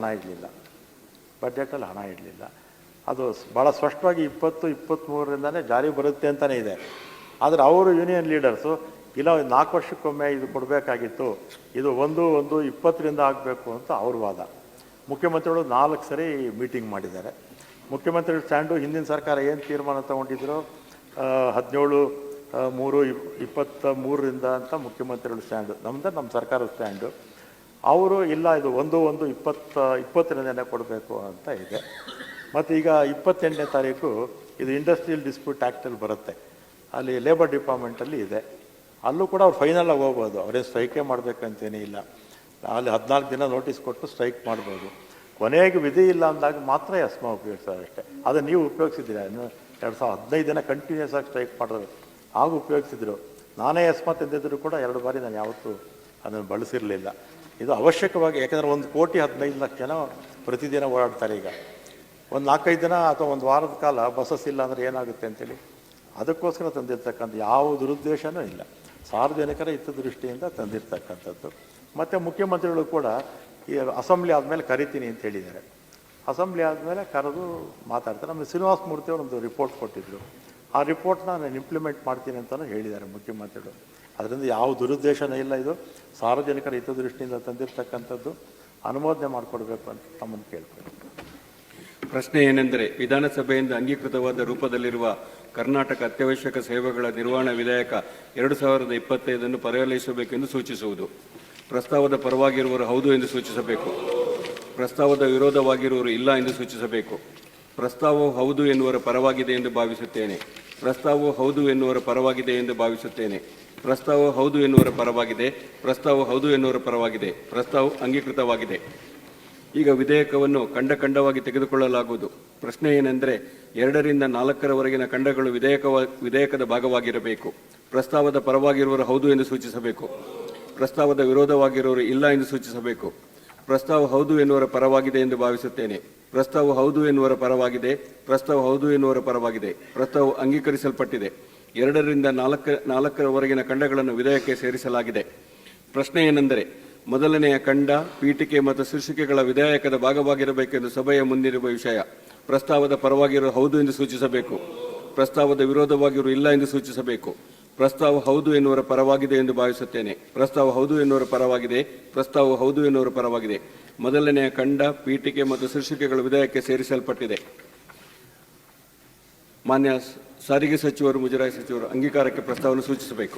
ಹಣ ಇಡಲಿಲ್ಲ, ಬಜೆಟಲ್ಲಿ ಹಣ ಇಡಲಿಲ್ಲ. ಅದು ಭಾಳ ಸ್ಪಷ್ಟವಾಗಿ 2023ರಿಂದನೇ ಜಾರಿ ಬರುತ್ತೆ ಅಂತಲೇ ಇದೆ. ಆದರೆ ಅವರು ಯೂನಿಯನ್ ಲೀಡರ್ಸು ಇಲ್ಲ 4 ವರ್ಷಕ್ಕೊಮ್ಮೆ ಇದು ಕೊಡಬೇಕಾಗಿತ್ತು, ಇದು 1/1/20ರಿಂದ ಆಗಬೇಕು ಅಂತ ಅವ್ರ ವಾದ. ಮುಖ್ಯಮಂತ್ರಿಗಳು 4 ಸರಿ ಮೀಟಿಂಗ್ ಮಾಡಿದ್ದಾರೆ. ಮುಖ್ಯಮಂತ್ರಿಗಳ ಸ್ಟ್ಯಾಂಡು ಹಿಂದಿನ ಸರ್ಕಾರ ಏನು ತೀರ್ಮಾನ ತೊಗೊಂಡಿದ್ರು 17/3/23ರಿಂದ ಅಂತ ಮುಖ್ಯಮಂತ್ರಿಗಳ ಸ್ಟ್ಯಾಂಡು, ನಮ್ಮ ಸರ್ಕಾರದ ಸ್ಟ್ಯಾಂಡು. ಅವರು ಇಲ್ಲ ಇದು 1/1/20ರಿಂದನೇ ಕೊಡಬೇಕು ಅಂತ ಇದೆ. ಮತ್ತು ಈಗ 28ನೇ ತಾರೀಕು ಇದು ಇಂಡಸ್ಟ್ರಿಯಲ್ ಡಿಸ್ಪ್ಯೂಟ್ ಆ್ಯಕ್ಟಲ್ಲಿ ಬರುತ್ತೆ, ಅಲ್ಲಿ ಲೇಬರ್ ಡಿಪಾರ್ಟ್ಮೆಂಟಲ್ಲಿ ಇದೆ. ಅಲ್ಲೂ ಕೂಡ ಅವ್ರು ಫೈನಲಾಗಿ ಹೋಗ್ಬೋದು, ಅವರೇ ಸ್ಟ್ರೈಕೇ ಮಾಡಬೇಕಂತೇನೇ ಇಲ್ಲ. ಅಲ್ಲಿ 14 ದಿನ ನೋಟಿಸ್ ಕೊಟ್ಟು ಸ್ಟ್ರೈಕ್ ಮಾಡ್ಬೋದು. ಕೊನೆಗೆ ವಿಧಿ ಇಲ್ಲ ಅಂದಾಗ ಮಾತ್ರ ಎಸ್ಮಾ ಉಪಯೋಗಿಸೋದು ಅಷ್ಟೇ. ಅದು ನೀವು ಉಪಯೋಗಿಸಿದ್ದೀರಾ 2015 ದಿನ ಕಂಟಿನ್ಯೂಸ್ ಆಗಿ ಸ್ಟ್ರೈಕ್ ಮಾಡೋದು, ಆಗ ಉಪಯೋಗಿಸಿದ್ರು. ನಾನೇ ಎಸ್ಮಾ ತಂದಿದ್ದರೂ ಕೂಡ 2 ಬಾರಿ ನಾನು ಯಾವತ್ತೂ ಅದನ್ನು ಬಳಸಿರಲಿಲ್ಲ. ಇದು ಅವಶ್ಯಕವಾಗಿ, ಯಾಕೆಂದರೆ 1,15,00,000 ಜನ ಪ್ರತಿದಿನ ಓಡಾಡ್ತಾರೆ. ಈಗ ಒಂದು 4-5 ದಿನ ಅಥವಾ ಒಂದು ವಾರದ ಕಾಲ ಬಸ್ಸಸ್ ಇಲ್ಲ ಅಂದರೆ ಏನಾಗುತ್ತೆ ಅಂತೇಳಿ ಅದಕ್ಕೋಸ್ಕರ ತಂದಿರ್ತಕ್ಕಂಥ ಯಾವ ದುರುದ್ದೇಶನೂ ಇಲ್ಲ, ಸಾರ್ವಜನಿಕರ ಹಿತದೃಷ್ಟಿಯಿಂದ ತಂದಿರ್ತಕ್ಕಂಥದ್ದು. ಮತ್ತು ಮುಖ್ಯಮಂತ್ರಿಗಳು ಕೂಡ ಈ ಅಸೆಂಬ್ಲಿ ಆದಮೇಲೆ ಕರಿತೀನಿ ಅಂತ ಹೇಳಿದ್ದಾರೆ. ಅಸೆಂಬ್ಲಿ ಆದಮೇಲೆ ಕರೆದು ಮಾತಾಡ್ತಾರೆ. ನಮ್ಮ ಶ್ರೀನಿವಾಸ ಮೂರ್ತಿಯವರು ಒಂದು ರಿಪೋರ್ಟ್ ಕೊಟ್ಟಿದ್ದರು, ಆ ರಿಪೋರ್ಟ್ನ ನಾನು ಇಂಪ್ಲಿಮೆಂಟ್ ಮಾಡ್ತೀನಿ ಅಂತಲೂ ಹೇಳಿದ್ದಾರೆ ಮುಖ್ಯಮಂತ್ರಿಗಳು. ಅದರಿಂದ ಯಾವ ದುರುದ್ದೇಶನೂ ಇಲ್ಲ, ಇದು ಸಾರ್ವಜನಿಕರ ಹಿತದೃಷ್ಟಿಯಿಂದ ತಂದಿರತಕ್ಕಂಥದ್ದು, ಅನುಮೋದನೆ ಮಾಡಿಕೊಡ್ಬೇಕು ಅಂತ ತಮ್ಮನ್ನು ಕೇಳ್ತೀನಿ. ಪ್ರಶ್ನೆ ಏನೆಂದರೆ, ವಿಧಾನಸಭೆಯಿಂದ ಅಂಗೀಕೃತವಾದ ರೂಪದಲ್ಲಿರುವ ಕರ್ನಾಟಕ ಅತ್ಯವಶ್ಯಕ ಸೇವೆಗಳ ನಿರ್ವಹಣಾ ವಿಧೇಯಕ 2025 ಪರಿಗಣಿಸಬೇಕೆಂದು ಸೂಚಿಸುವುದು. ಪ್ರಸ್ತಾವದ ಪರವಾಗಿರುವವರು ಹೌದು ಎಂದು ಸೂಚಿಸಬೇಕು. ಪ್ರಸ್ತಾವದ ವಿರೋಧವಾಗಿರುವವರು ಇಲ್ಲ ಎಂದು ಸೂಚಿಸಬೇಕು. ಪ್ರಸ್ತಾವವು ಹೌದು ಎನ್ನುವರ ಪರವಾಗಿದೆ ಎಂದು ಭಾವಿಸುತ್ತೇನೆ. ಪ್ರಸ್ತಾವವು ಹೌದು ಎನ್ನುವರ ಪರವಾಗಿದೆ ಎಂದು ಭಾವಿಸುತ್ತೇನೆ. ಪ್ರಸ್ತಾವ ಹೌದು ಎನ್ನುವರ ಪರವಾಗಿದೆ. ಪ್ರಸ್ತಾವ ಹೌದು ಎನ್ನುವರ ಪರವಾಗಿದೆ. ಪ್ರಸ್ತಾವ ಅಂಗೀಕೃತವಾಗಿದೆ. ಈಗ ವಿಧೇಯಕವನ್ನು ಖಂಡವಾಗಿ ತೆಗೆದುಕೊಳ್ಳಲಾಗುವುದು. ಪ್ರಶ್ನೆ ಏನೆಂದರೆ, 2ರಿಂದ 4ರವರೆಗಿನ ಖಂಡಗಳು ವಿಧೇಯಕದ ಭಾಗವಾಗಿರಬೇಕು. ಪ್ರಸ್ತಾವದ ಪರವಾಗಿರುವವರು ಹೌದು ಎಂದು ಸೂಚಿಸಬೇಕು. ಪ್ರಸ್ತಾವದ ವಿರೋಧವಾಗಿರುವವರು ಇಲ್ಲ ಎಂದು ಸೂಚಿಸಬೇಕು. ಪ್ರಸ್ತಾವ ಹೌದು ಎನ್ನುವರ ಪರವಾಗಿದೆ ಎಂದು ಭಾವಿಸುತ್ತೇನೆ. ಪ್ರಸ್ತಾವ ಹೌದು ಎನ್ನುವರ ಪರವಾಗಿದೆ. ಪ್ರಸ್ತಾವ ಹೌದು ಎನ್ನುವರ ಪರವಾಗಿದೆ. ಪ್ರಸ್ತಾವ ಅಂಗೀಕರಿಸಲ್ಪಟ್ಟಿದೆ. 2ರಿಂದ 4ರವರೆಗಿನ ಖಂಡಗಳನ್ನು ವಿಧೇಯಕಕ್ಕೆ ಸೇರಿಸಲಾಗಿದೆ. ಪ್ರಶ್ನೆ ಏನೆಂದರೆ, ಮೊದಲನೆಯ ಖಂಡ, ಪೀಠಿಕೆ ಮತ್ತು ಶೀರ್ಷಿಕೆಗಳ ವಿಧೇಯಕದ ಭಾಗವಾಗಿರಬೇಕೆಂದು ಸಭೆಯ ಮುಂದಿರುವ ವಿಷಯ. ಪ್ರಸ್ತಾವದ ಪರವಾಗಿರುವ ಹೌದು ಎಂದು ಸೂಚಿಸಬೇಕು. ಪ್ರಸ್ತಾವದ ವಿರೋಧವಾಗಿರುವ ಇಲ್ಲ ಎಂದು ಸೂಚಿಸಬೇಕು. ಪ್ರಸ್ತಾವ ಹೌದು ಎನ್ನುವರ ಪರವಾಗಿದೆ ಎಂದು ಭಾವಿಸುತ್ತೇನೆ. ಪ್ರಸ್ತಾವ ಹೌದು ಎನ್ನುವರ ಪರವಾಗಿದೆ. ಪ್ರಸ್ತಾವ ಹೌದು ಎನ್ನುವರ ಪರವಾಗಿದೆ. ಮೊದಲನೆಯ ಖಂಡ, ಪೀಠಿಕೆ ಮತ್ತು ಶೀರ್ಷಿಕೆಗಳ ವಿಧೇಯಕಕ್ಕೆ ಸೇರಿಸಲ್ಪಟ್ಟಿದೆ. ಮಾನ್ಯ ಸಾರಿಗೆ ಸಚಿವರು, ಮುಜರಾಯಿ ಸಚಿವರು ಅಂಗೀಕಾರಕ್ಕೆ ಪ್ರಸ್ತಾವವನ್ನು ಸೂಚಿಸಬೇಕು.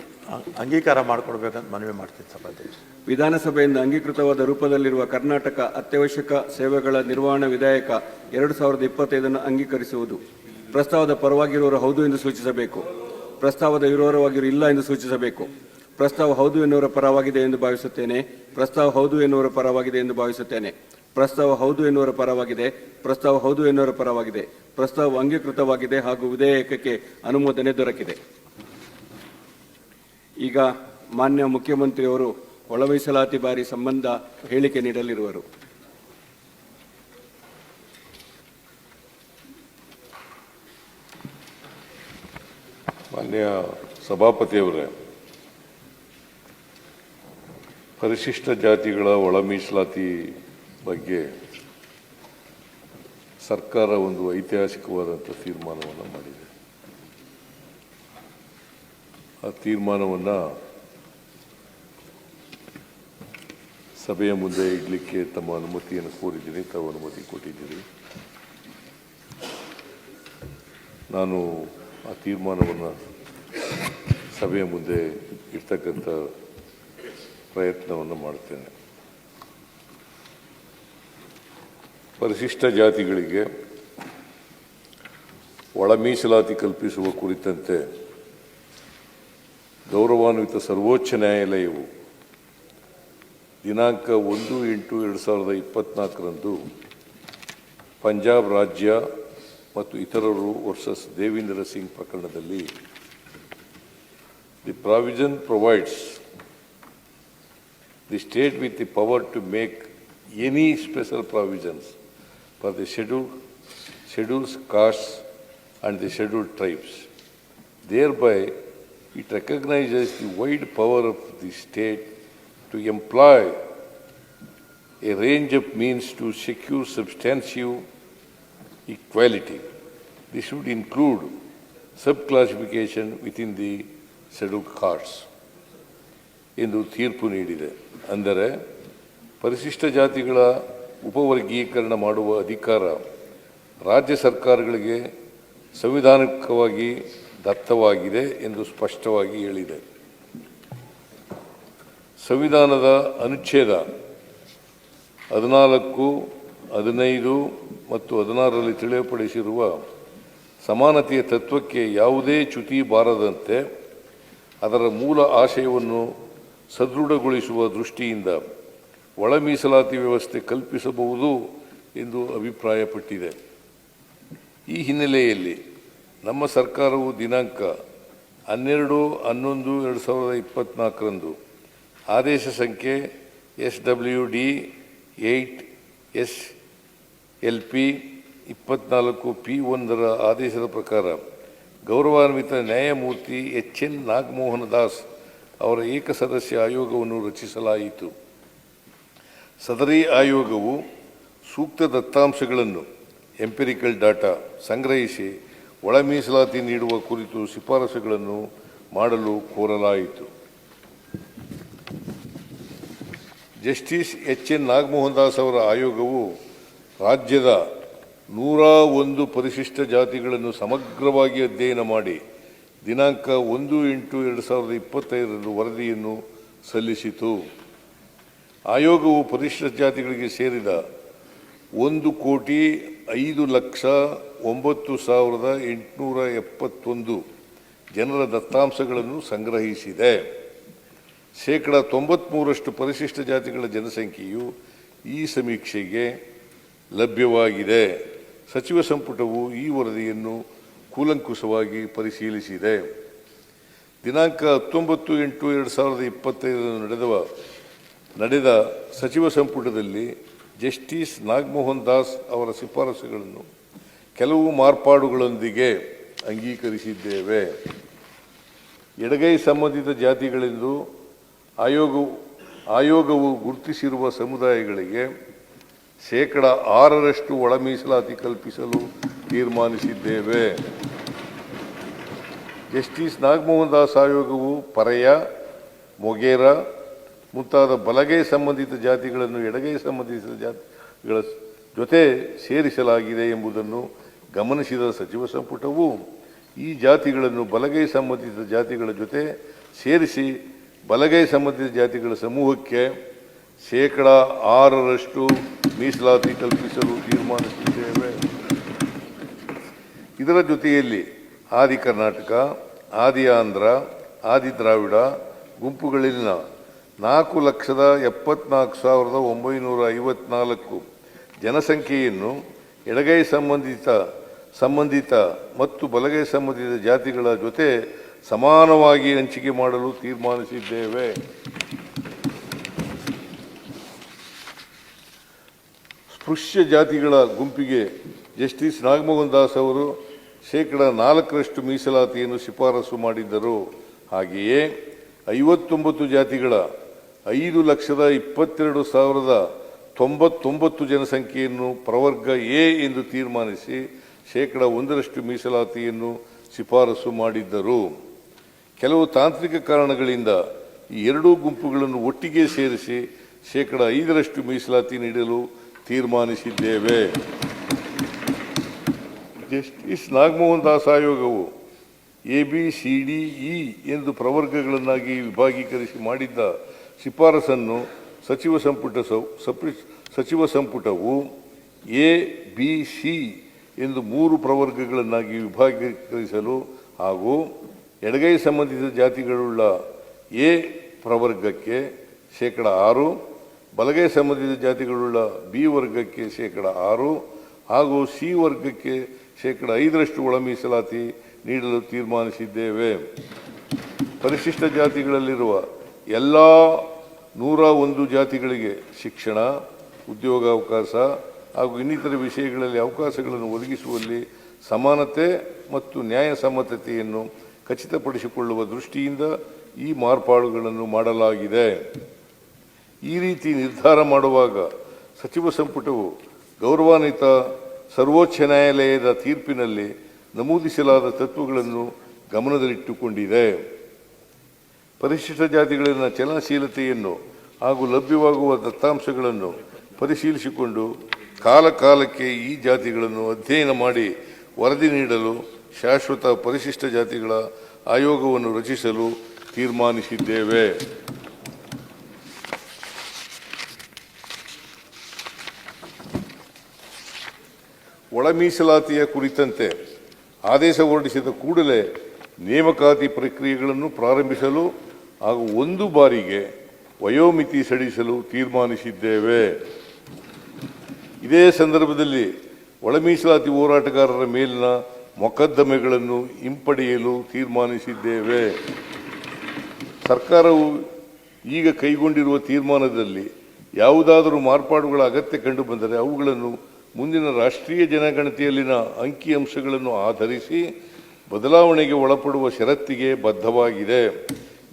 ಅಂಗೀಕಾರ ಮಾಡಿಕೊಡ್ಬೇಕಂತ ಮನವಿ ಮಾಡ್ತೀನಿ ಸಭಾಧ್ಯಕ್ಷ. ವಿಧಾನಸಭೆಯಿಂದ ಅಂಗೀಕೃತವಾದ ರೂಪದಲ್ಲಿರುವ ಕರ್ನಾಟಕ ಅತ್ಯವಶ್ಯಕ ಸೇವೆಗಳ ನಿರ್ವಹಣಾ ವಿಧೇಯಕ 2025 ಅಂಗೀಕರಿಸುವುದು. ಪ್ರಸ್ತಾವದ ಪರವಾಗಿರುವವರು ಹೌದು ಎಂದು ಸೂಚಿಸಬೇಕು. ಪ್ರಸ್ತಾವದ ವಿರೋಧವಾಗಿರುವ ಇಲ್ಲ ಎಂದು ಸೂಚಿಸಬೇಕು. ಪ್ರಸ್ತಾವ ಹೌದು ಎನ್ನುವರ ಪರವಾಗಿದೆ ಎಂದು ಭಾವಿಸುತ್ತೇನೆ. ಪ್ರಸ್ತಾವ ಹೌದು ಎನ್ನುವರ ಪರವಾಗಿದೆ ಎಂದು ಭಾವಿಸುತ್ತೇನೆ. ಪ್ರಸ್ತಾವ ಹೌದು ಎನ್ನುವರ ಪರವಾಗಿದೆ. ಪ್ರಸ್ತಾವ ಹೌದು ಎನ್ನುವರ ಪರವಾಗಿದೆ. ಪ್ರಸ್ತಾವ ಅಂಗೀಕೃತವಾಗಿದೆ ಹಾಗೂ ವಿಧೇಯಕಕ್ಕೆ ಅನುಮೋದನೆ ದೊರಕಿದೆ. ಈಗ ಮಾನ್ಯ ಮುಖ್ಯಮಂತ್ರಿಯವರು ಒಳ ಮೀಸಲಾತಿ ಬಾರಿ ಸಂಬಂಧ ಹೇಳಿಕೆ ನೀಡಲಿರುವರು. ಮಾನ್ಯ ಸಭಾಪತಿಯವರೇ, ಪರಿಶಿಷ್ಟ ಜಾತಿಗಳ ಒಳ ಮೀಸಲಾತಿ ಬಗ್ಗೆ ಸರ್ಕಾರ ಒಂದು ಐತಿಹಾಸಿಕವಾದಂಥ ತೀರ್ಮಾನವನ್ನು ಮಾಡಿದೆ. ಆ ತೀರ್ಮಾನವನ್ನು ಸಭೆಯ ಮುಂದೆ ಇಡಲಿಕ್ಕೆ ತಮ್ಮ ಅನುಮತಿಯನ್ನು ಕೋರಿದ್ದೀನಿ. ತಾವು ಅನುಮತಿ ಕೊಟ್ಟಿದ್ದೀರಿ. ನಾನು ಆ ತೀರ್ಮಾನವನ್ನು ಸಭೆಯ ಮುಂದೆ ಇರ್ತಕ್ಕಂಥ ಪ್ರಯತ್ನವನ್ನು ಮಾಡ್ತೇನೆ. ಪರಿಶಿಷ್ಟ ಜಾತಿಗಳಿಗೆ ಒಳ ಮೀಸಲಾತಿ ಕಲ್ಪಿಸುವ ಕುರಿತಂತೆ ಗೌರವಾನ್ವಿತ ಸರ್ವೋಚ್ಚ ನ್ಯಾಯಾಲಯವು ದಿನಾಂಕ 1/8/2024 ಪಂಜಾಬ್ ರಾಜ್ಯ ಮತ್ತು ಇತರರು ವರ್ಸಸ್ ದೇವೇಂದ್ರ ಸಿಂಗ್ ಪ್ರಕರಣದಲ್ಲಿ the provision provides the state with the power to make any special provisions for the scheduled castes and the scheduled tribes. Thereby, it recognizes the wide power of the state to employ a range of means to secure substantive equality. This would include sub-classification within the scheduled castes ಎಂದು ತೀರ್ಪು ನೀಡಿದೆ. ಅಂದರೆ ಪರಿಶಿಷ್ಟ ಜಾತಿಗಳ ಉಪವರ್ಗೀಕರಣ ಮಾಡುವ ಅಧಿಕಾರ ರಾಜ್ಯ ಸರ್ಕಾರಗಳಿಗೆ ಸಂವಿಧಾನಿಕವಾಗಿ ದತ್ತವಾಗಿದೆ ಎಂದು ಸ್ಪಷ್ಟವಾಗಿ ಹೇಳಿದೆ. ಸಂವಿಧಾನದ ಅನುಚ್ಛೇದ 14, 15 ಮತ್ತು 16ರಲ್ಲಿ ತಿಳಿಯಪಡಿಸಿರುವ ಸಮಾನತೆಯ ತತ್ವಕ್ಕೆ ಯಾವುದೇ ಚ್ಯುತಿ ಬಾರದಂತೆ ಅದರ ಮೂಲ ಆಶಯವನ್ನು ಸದೃಢಗೊಳಿಸುವ ದೃಷ್ಟಿಯಿಂದ ಒಳ ಮೀಸಲಾತಿ ವ್ಯವಸ್ಥೆ ಕಲ್ಪಿಸಬಹುದು ಎಂದು ಅಭಿಪ್ರಾಯಪಟ್ಟಿದೆ. ಈ ಹಿನ್ನೆಲೆಯಲ್ಲಿ ನಮ್ಮ ಸರ್ಕಾರವು ದಿನಾಂಕ 12/11/2024ರಂದು ಆದೇಶ ಸಂಖ್ಯೆ SWD 8/SLP 24P1ರ ಆದೇಶದ ಪ್ರಕಾರ ಗೌರವಾನ್ವಿತ ನ್ಯಾಯಮೂರ್ತಿ HN ನಾಗಮೋಹನ ದಾಸ್ ಅವರ ಏಕಸದಸ್ಯ ಆಯೋಗವನ್ನು ರಚಿಸಲಾಯಿತು. ಸದರಿ ಆಯೋಗವು ಸೂಕ್ತ ದತ್ತಾಂಶಗಳನ್ನು ಎಂಪಿರಿಕಲ್ ಡಾಟಾ ಸಂಗ್ರಹಿಸಿ ಒಳ ಮೀಸಲಾತಿ ನೀಡುವ ಕುರಿತು ಶಿಫಾರಸುಗಳನ್ನು ಮಾಡಲು ಕೋರಲಾಯಿತು. ಜಸ್ಟಿಸ್ HN ನಾಗಮೋಹನ್ ದಾಸ್ ಅವರ ಆಯೋಗವು ರಾಜ್ಯದ 101 ಪರಿಶಿಷ್ಟ ಜಾತಿಗಳನ್ನು ಸಮಗ್ರವಾಗಿ ಅಧ್ಯಯನ ಮಾಡಿ ದಿನಾಂಕ 1/8/2025ರಂದು ವರದಿಯನ್ನು ಸಲ್ಲಿಸಿತು. ಆಯೋಗವು ಪರಿಶಿಷ್ಟ ಜಾತಿಗಳಿಗೆ ಸೇರಿದ 1,05,09,871 ಜನರ ದತ್ತಾಂಶಗಳನ್ನು ಸಂಗ್ರಹಿಸಿದೆ. 93% ಪರಿಶಿಷ್ಟ ಜಾತಿಗಳ ಜನಸಂಖ್ಯೆಯು ಈ ಸಮೀಕ್ಷೆಗೆ ಲಭ್ಯವಾಗಿದೆ. ಸಚಿವ ಸಂಪುಟವು ಈ ವರದಿಯನ್ನು ಕೂಲಂಕುಷವಾಗಿ ಪರಿಶೀಲಿಸಿದೆ. ದಿನಾಂಕ 19/8/2025 ನಡೆದ ಸಚಿವ ಸಂಪುಟದಲ್ಲಿ ಜಸ್ಟಿಸ್ ನಾಗಮೋಹನ್ ದಾಸ್ ಅವರ ಶಿಫಾರಸುಗಳನ್ನು ಕೆಲವು ಮಾರ್ಪಾಡುಗಳೊಂದಿಗೆ ಅಂಗೀಕರಿಸಿದ್ದೇವೆ. ಎಡಗೈ ಸಂಬಂಧಿತ ಜಾತಿಗಳೆಂದು ಆಯೋಗವು ಗುರುತಿಸಿರುವ ಸಮುದಾಯಗಳಿಗೆ 6% ಒಳ ಮೀಸಲಾತಿ ಕಲ್ಪಿಸಲು ತೀರ್ಮಾನಿಸಿದ್ದೇವೆ. ಜಸ್ಟಿಸ್ ನಾಗಮೋಹನ್ ದಾಸ್ ಆಯೋಗವು ಪರೆಯ, ಮೊಗೇರ ಮುಂತಾದ ಬಲಗೈ ಸಂಬಂಧಿತ ಜಾತಿಗಳನ್ನು ಎಡಗೈ ಸಂಬಂಧಿತ ಜಾತಿಗಳ ಜೊತೆ ಸೇರಿಸಲಾಗಿದೆ ಎಂಬುದನ್ನು ಗಮನಿಸಿದ ಸಚಿವ ಸಂಪುಟವು ಈ ಜಾತಿಗಳನ್ನು ಬಲಗೈ ಸಂಬಂಧಿತ ಜಾತಿಗಳ ಜೊತೆ ಸೇರಿಸಿ ಬಲಗೈ ಸಂಬಂಧಿತ ಜಾತಿಗಳ ಸಮೂಹಕ್ಕೆ 6% ಮೀಸಲಾತಿ ಕಲ್ಪಿಸಲು ತೀರ್ಮಾನಿಸಿದ್ದೇವೆ. ಇದರ ಜೊತೆಯಲ್ಲಿ ಆದಿ ಕರ್ನಾಟಕ, ಆದಿ ಆಂಧ್ರ, ಆದಿ ದ್ರಾವಿಡ ಗುಂಪುಗಳಲ್ಲಿನ 4,74,954 ಜನಸಂಖ್ಯೆಯನ್ನು ಎಡಗೈ ಸಂಬಂಧಿತ ಮತ್ತು ಬಲಗೈ ಸಂಬಂಧಿತ ಜಾತಿಗಳ ಜೊತೆ ಸಮಾನವಾಗಿ ಹಂಚಿಕೆ ಮಾಡಲು ತೀರ್ಮಾನಿಸಿದ್ದೇವೆ. ಸ್ಪೃಶ್ಯ ಜಾತಿಗಳ ಗುಂಪಿಗೆ ಜಸ್ಟಿಸ್ ನಾಗಮೋಹನ್ ದಾಸ್ ಅವರು 4% ಮೀಸಲಾತಿಯನ್ನು ಶಿಫಾರಸು ಮಾಡಿದ್ದರು. ಹಾಗೆಯೇ 59 ಜಾತಿಗಳ 5,22,099 ಜನಸಂಖ್ಯೆಯನ್ನು ಪ್ರವರ್ಗ ಎ ಎಂದು ತೀರ್ಮಾನಿಸಿ 1% ಮೀಸಲಾತಿಯನ್ನು ಶಿಫಾರಸು ಮಾಡಿದ್ದರು. ಕೆಲವು ತಾಂತ್ರಿಕ ಕಾರಣಗಳಿಂದ ಈ ಎರಡೂ ಗುಂಪುಗಳನ್ನು ಒಟ್ಟಿಗೆ ಸೇರಿಸಿ 5% ಮೀಸಲಾತಿ ನೀಡಲು ತೀರ್ಮಾನಿಸಿದ್ದೇವೆ. ಜಸ್ಟಿಸ್ ನಾಗಮೋಹನ್ ದಾಸ್ ಆಯೋಗವು ABCDE ಎಂದು ಪ್ರವರ್ಗಗಳನ್ನಾಗಿ ವಿಭಾಗೀಕರಿಸಿ ಮಾಡಿದ್ದ ಶಿಫಾರಸನ್ನು ಸಚಿವ ಸಂಪುಟವು ABC ಎಂದು 3 ಪ್ರವರ್ಗಗಳನ್ನಾಗಿ ವಿಭಾಗೀಕರಿಸಲು ಹಾಗೂ ಎಡಗೈ ಸಂಬಂಧಿತ ಜಾತಿಗಳುಳ್ಳ ಎ ಪ್ರವರ್ಗಕ್ಕೆ 6%, ಬಲಗೈ ಸಂಬಂಧಿತ ಜಾತಿಗಳುಳ್ಳ ಬಿ ವರ್ಗಕ್ಕೆ 6% ಹಾಗೂ ಸಿ ವರ್ಗಕ್ಕೆ 5% ಒಳ ಮೀಸಲಾತಿ ನೀಡಲು ತೀರ್ಮಾನಿಸಿದ್ದೇವೆ. ಪರಿಶಿಷ್ಟ ಜಾತಿಗಳಲ್ಲಿರುವ ಎಲ್ಲ 101 ಜಾತಿಗಳಿಗೆ ಶಿಕ್ಷಣ, ಉದ್ಯೋಗಾವಕಾಶ ಹಾಗೂ ಇನ್ನಿತರ ವಿಷಯಗಳಲ್ಲಿ ಅವಕಾಶಗಳನ್ನು ಒದಗಿಸುವಲ್ಲಿ ಸಮಾನತೆ ಮತ್ತು ನ್ಯಾಯಸಮ್ಮತತೆಯನ್ನು ಖಚಿತಪಡಿಸಿಕೊಳ್ಳುವ ದೃಷ್ಟಿಯಿಂದ ಈ ಮಾರ್ಪಾಡುಗಳನ್ನು ಮಾಡಲಾಗಿದೆ. ಈ ರೀತಿ ನಿರ್ಧಾರ ಮಾಡುವಾಗ ಸಚಿವ ಸಂಪುಟವು ಗೌರವಾನ್ವಿತ ಸರ್ವೋಚ್ಚ ನ್ಯಾಯಾಲಯದ ತೀರ್ಪಿನಲ್ಲಿ ನಮೂದಿಸಲಾದ ತತ್ವಗಳನ್ನು ಗಮನದಲ್ಲಿಟ್ಟುಕೊಂಡಿದೆ. ಪರಿಶಿಷ್ಟ ಜಾತಿಗಳಲ್ಲಿನ ಚಲನಶೀಲತೆಯನ್ನು ಹಾಗೂ ಲಭ್ಯವಾಗುವ ದತ್ತಾಂಶಗಳನ್ನು ಪರಿಶೀಲಿಸಿಕೊಂಡು ಕಾಲಕಾಲಕ್ಕೆ ಈ ಜಾತಿಗಳನ್ನು ಅಧ್ಯಯನ ಮಾಡಿ ವರದಿ ನೀಡಲು ಶಾಶ್ವತ ಪರಿಶಿಷ್ಟ ಜಾತಿಗಳ ಆಯೋಗವನ್ನು ರಚಿಸಲು ತೀರ್ಮಾನಿಸಿದ್ದೇವೆ. ಒಳ ಮೀಸಲಾತಿಯ ಕುರಿತಂತೆ ಆದೇಶ ಹೊರಡಿಸಿದ ಕೂಡಲೇ ನೇಮಕಾತಿ ಪ್ರಕ್ರಿಯೆಗಳನ್ನು ಪ್ರಾರಂಭಿಸಲು ಹಾಗೂ ಒಂದು ಬಾರಿಗೆ ವಯೋಮಿತಿ ಸಡಿಲಿಸಲು ತೀರ್ಮಾನಿಸಿದ್ದೇವೆ. ಇದೇ ಸಂದರ್ಭದಲ್ಲಿ ಒಳ ಮೀಸಲಾತಿ ಹೋರಾಟಗಾರರ ಮೇಲಿನ ಮೊಕದ್ದಮೆಗಳನ್ನು ಹಿಂಪಡೆಯಲು ತೀರ್ಮಾನಿಸಿದ್ದೇವೆ. ಸರ್ಕಾರವು ಈಗ ಕೈಗೊಂಡಿರುವ ತೀರ್ಮಾನದಲ್ಲಿ ಯಾವುದಾದರೂ ಮಾರ್ಪಾಡುಗಳ ಅಗತ್ಯ ಕಂಡುಬಂದರೆ ಅವುಗಳನ್ನು ಮುಂದಿನ ರಾಷ್ಟ್ರೀಯ ಜನಗಣತಿಯಲ್ಲಿನ ಅಂಕಿಅಂಶಗಳನ್ನು ಆಧರಿಸಿ ಬದಲಾವಣೆಗೆ ಒಳಪಡುವ ಷರತ್ತಿಗೆ ಬದ್ಧವಾಗಿದೆ.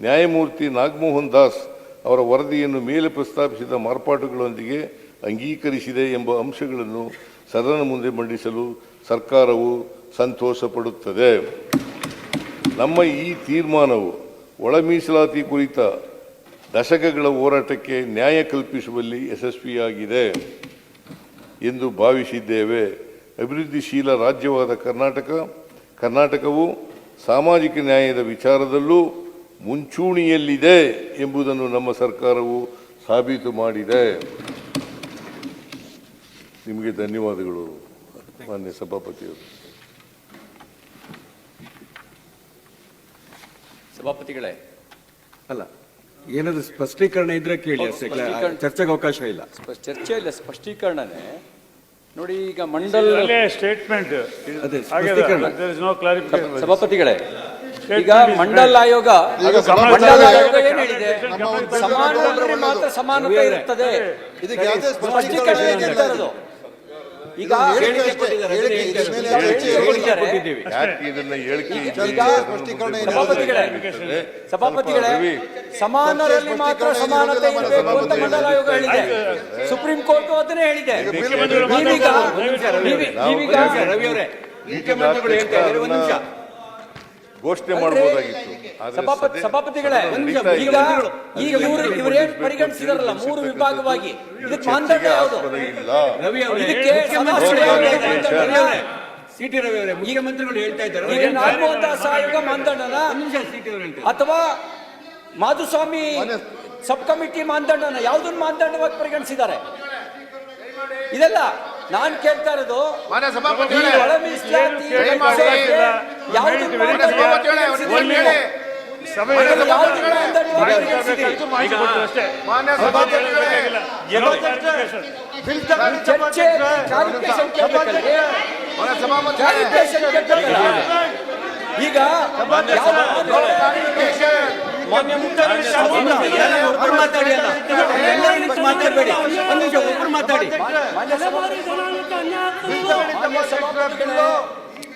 ನ್ಯಾಯಮೂರ್ತಿ ನಾಗಮೋಹನ್ ದಾಸ್ ಅವರ ವರದಿಯನ್ನು ಮೇಲೆ ಪ್ರಸ್ತಾಪಿಸಿದ ಮಾರ್ಪಾಟುಗಳೊಂದಿಗೆ ಅಂಗೀಕರಿಸಿದೆ ಎಂಬ ಅಂಶಗಳನ್ನು ಸದನ ಮುಂದೆ ಮಂಡಿಸಲು ಸರ್ಕಾರವು ಸಂತೋಷ ಪಡುತ್ತದೆ. ನಮ್ಮ ಈ ತೀರ್ಮಾನವು ಒಳ ಮೀಸಲಾತಿ ಕುರಿತ ದಶಕಗಳ ಹೋರಾಟಕ್ಕೆ ನ್ಯಾಯ ಕಲ್ಪಿಸುವಲ್ಲಿ ಯಶಸ್ವಿಯಾಗಿದೆ ಎಂದು ಭಾವಿಸಿದ್ದೇವೆ. ಅಭಿವೃದ್ಧಿಶೀಲ ರಾಜ್ಯವಾದ ಕರ್ನಾಟಕವು ಸಾಮಾಜಿಕ ನ್ಯಾಯದ ವಿಚಾರದಲ್ಲೂ ಮುಂಚೂಣಿಯಲ್ಲಿದೆ ಎಂಬುದನ್ನು ನಮ್ಮ ಸರ್ಕಾರವು ಸಾಬೀತು ಮಾಡಿದೆ. ನಿಮಗೆ ಧನ್ಯವಾದಗಳು ಮಾನ್ಯ ಸಭಾಪತಿಯವರು. ಸಭಾಪತಿಗಳೇ, ಅಲ್ಲ ಏನಾದರೂ ಸ್ಪಷ್ಟೀಕರಣ ಇದ್ರೆ ಕೇಳಿ, ಚರ್ಚೆಗೆ ಅವಕಾಶ ಇಲ್ಲ. ಚರ್ಚೆ ಇಲ್ಲ, ಸ್ಪಷ್ಟೀಕರಣನೇ. ನೋಡಿ, ಈಗ ಮಂಡಲ್ ಸ್ಟೇಟ್ಮೆಂಟ್ ಅದೇ ಸ್ಪಷ್ಟೀಕರಣ. ಸಭಾಪತಿಗಳೇ, ಈಗ ಮಂಡಲ್ ಆಯೋಗ ಏನ್ ಹೇಳಿದೆ? ಸಮಾನರಲ್ಲಿ ಮಾತ್ರ ಸಮಾನತೆ ಇರುತ್ತದೆ. ಸ್ಪಷ್ಟೀಕರಣ ಹೇಳ್ತಾ ಇರೋದು. ಈಗ ಸಭಾಪತಿಗಳೇ, ಸಮಾನರಲ್ಲಿ ಮಾತ್ರ ಸಮಾನತೆ ಇರಬೇಕು ಅಂತ ಮಂಡಲ ಆಯೋಗ ಹೇಳಿದೆ. ಸುಪ್ರೀಂ ಕೋರ್ಟ್ ಅದನ್ನೇ ಹೇಳಿದೆ. ಘೋಷಣೆ ಮಾಡಬಹುದಾಗಿತ್ತು. ಸಭಾಪತಿಗಳೇ, ಈಗ ಇವರೇನ್ ಪರಿಗಣಿಸಿದಾರಲ್ಲ 3 ವಿಭಾಗವಾಗಿ, ಇದಕ್ಕೆ ಮಾನದಂಡ ಯಾವುದು? ಇದಕ್ಕೆ ಸಿಟಿ ರವಿ ಅವರೇ, ಮುಖ್ಯಮಂತ್ರಿಗಳು ಹೇಳ್ತಾ ಇದ್ದಾರೆ, ಈಗ ನಾಗಮೋಹನ್ ದಾಸ್ ಆಯೋಗ ಮಾನದಂಡನ ಅಥವಾ ಮಾಧುಸ್ವಾಮಿ ಸಬ್ ಕಮಿಟಿ ಮಾನದಂಡನ ಯಾವುದನ್ನು ಮಾನದಂಡವಾಗಿ ಪರಿಗಣಿಸಿದ್ದಾರೆ? ಇದೆಲ್ಲ ನಾನು ಕೇಳ್ತಾ ಇರೋದು. ಒಳ ಮೀಸಲಾತಿ ಈಗ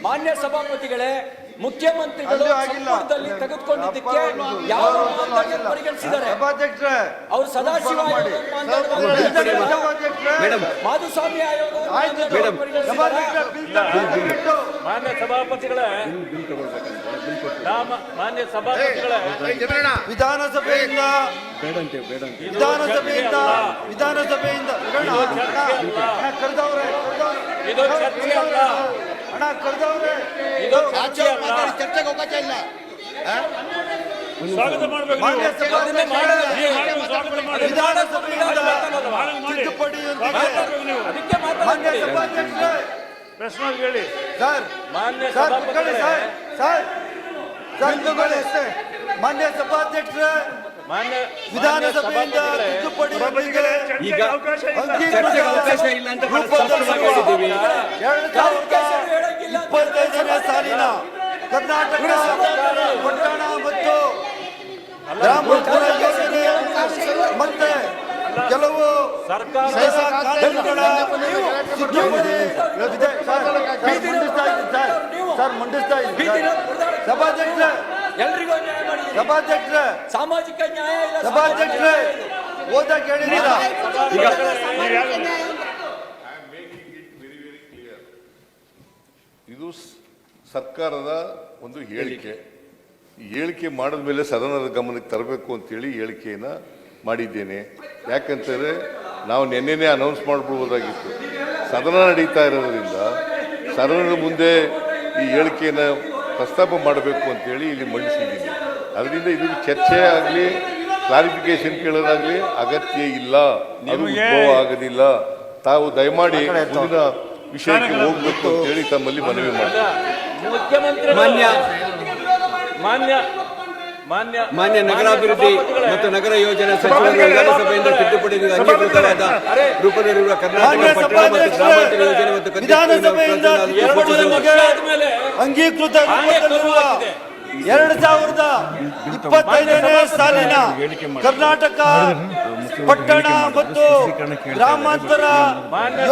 ಮಾನ್ಯ ಸಭಾಪತಿಗಳೇ, ಮುಖ್ಯಮಂತ್ರಿಗಳು ಸಂಪುಟದಲ್ಲಿ ತೆಗೆದುಕೊಂಡಿದ್ದಕ್ಕೆ ಯಾವ ಪರಿಗಣಿಸಿದ್ದಾರೆ? ಅವರು ಸದಾಶಿವ ಮಾಧುಸ್ವಾಮಿ ಆಯೋಗ ಮಾನ್ಯ ಸಭಾಪತಿಗಳೇ, ವಿಧಾನಸಭೆಯಿಂದ ಕರೆದವ್ರೆ, ಇದು ಚರ್ಚೆ ಅಲ್ಲ. ಹಣ ಕರೆದವ್ರೆ, ಇದು ಚರ್ಚೆ ಅಲ್ಲ. ಚರ್ಚೆಗೆ ಅವಕಾಶ ಇಲ್ಲ. ಸ್ವಾಗತ ಮಾಡಬೇಕು. ಪ್ರಶ್ನೆ ಹೇಳಿ ಸರ್. ಮಾನ್ಯ ಸಭಾಪತಿಗಳೇ, ಮಾನ್ಯ ಸಭಾಧ್ಯಕ್ಷರೇ, ಮಾನ್ಯ ವಿಧಾನಸಭೆಯಿಂದ ತಿದ್ದುಪಡಿ ಈಗ ಚರ್ಚೆಗೆ ಅವಕಾಶ ಇಲ್ಲ ಅಂತ ಸ್ಪಷ್ಟವಾಗಿದ್ದೀವಿ. 2025ನೇ ಸಾಲಿನ ಕರ್ನಾಟಕ ಪಟ್ಟಣ ಮತ್ತು ಗ್ರಾಮಾಂತರ ಯೋಜನೆ ಮತ್ತೆ ಕೆಲವು ಮಂಡಿಸ್ತಾ ಇದ್ದೀನಿ ಸಭಾಧ್ಯಕ್ಷರೇ, ಎಲ್ರಿಗೂ ನ್ಯಾಯ ಮಾಡಿ. ಸಭಾಧ್ಯಕ್ಷರೇ, ಸಾಮಾಜಿಕ ನ್ಯಾಯ ಇಲ್ಲ. ಸಭಾಧ್ಯಕ್ಷರೇ, ಓದಕ್ಕೆ ಹೇಳಿದ್ದೀರಾ? ಇದು ಸರ್ಕಾರದ ಒಂದು ಹೇಳಿಕೆ. ಈ ಹೇಳಿಕೆ ಮಾಡಿದ ಮೇಲೆ ಸದನದ ಗಮನಕ್ಕೆ ತರಬೇಕು ಅಂತೇಳಿ ಹೇಳಿಕೆಯನ್ನು ಮಾಡಿದ್ದೇನೆ. ಯಾಕಂತಂದರೆ ನಾವು ನಿನ್ನೆನೇ ಅನೌನ್ಸ್ ಮಾಡಿಬಿಡ್ಬೋದಾಗಿತ್ತು. ಸದನ ನಡೀತಾ ಇರೋದ್ರಿಂದ ಸದನದ ಮುಂದೆ ಈ ಹೇಳಿಕೆಯನ್ನು ಪ್ರಸ್ತಾಪ ಮಾಡಬೇಕು ಅಂತೇಳಿ ಇಲ್ಲಿ ಮಂಡಿಸಿದ್ದೀನಿ. ಅದರಿಂದ ಇದು ಚರ್ಚೆ ಆಗಲಿ ಕ್ಲಾರಿಫಿಕೇಶನ್ ಕೇಳೋದಾಗಲಿ ಅಗತ್ಯ ಇಲ್ಲ, ಅದು ಉದ್ಭವ ಆಗೋದಿಲ್ಲ. ತಾವು ದಯಮಾಡಿ ಮುಂದಿನ ವಿಷಯಕ್ಕೆ ಹೋಗ್ಬೇಕು ಅಂತೇಳಿ ತಮ್ಮಲ್ಲಿ ಮನವಿ ಮಾಡ್ತೀನಿ. ಮುಖ್ಯಮಂತ್ರಿ ಮಾನ್ಯ ನಗರಾಭಿವೃದ್ಧಿ ಮತ್ತು ನಗರ ಯೋಜನಾ ಸಚಿವರು ವಿಧಾನಸಭೆಯಿಂದ ತಿದ್ದುಪಡಿ ಅಂಗೀಕೃತವಾದ ರೂಪದಲ್ಲಿರುವ ಕರ್ನಾಟಕ ಪಟ್ಟಣ ಮತ್ತು ಗ್ರಾಮಾಂತರ ಯೋಜನೆ ಮತ್ತು ವಿಧಾನಸಭೆಯಿಂದ ಅಂಗೀಕೃತ ರೂಪದಲ್ಲಿರುವ 2025ನೇ ಸಾಲಿನ ಕರ್ನಾಟಕ ಪಟ್ಟಣ ಮತ್ತು ಗ್ರಾಮಾಂತರ